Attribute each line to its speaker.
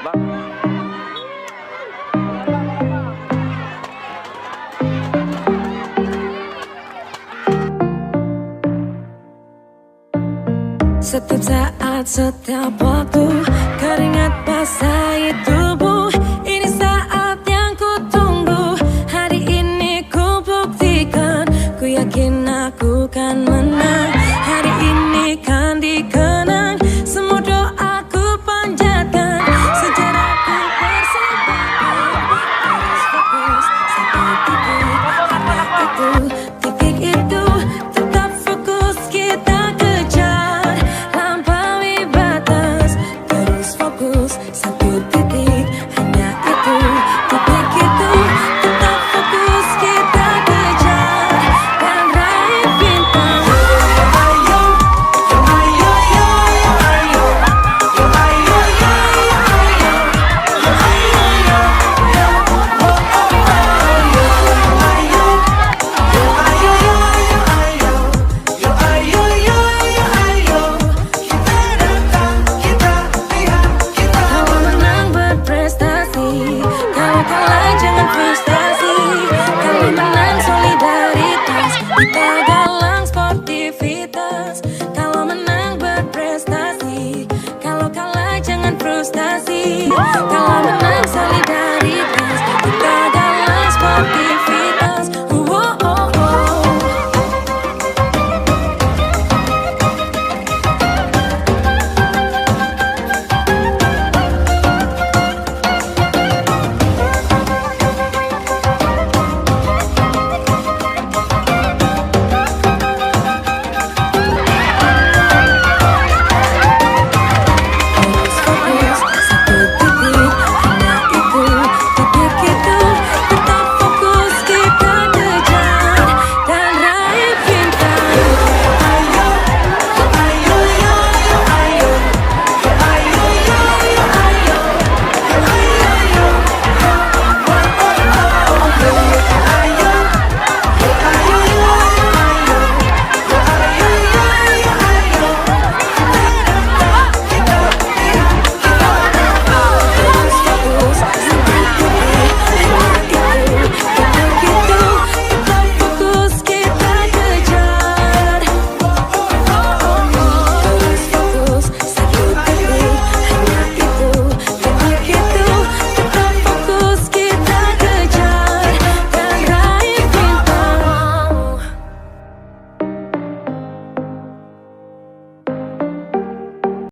Speaker 1: Setiap saat, setiap waktu, keringat basahi tubuh. Ini saat yang ku tunggu. Hari ini ku buktikan, ku yakin aku kan menang. Hari ini kan dikenang, semua doaku panjatkan. Sejarahku persembahkan. Harus fokus sampai titik itu, tetap fokus kita kejar. Lampaui batas, terus fokus satu titik, hanya itu, titik itu, tetap fokus kita kejar dan raih bintang. Kalau menang berprestasi, kalau kalah jangan frustasi. Kalau menang solidaritas, kita galang sportivitas. Kalau menang berprestasi, kalau kalah jangan frustasi. Kalau menang solidaritas.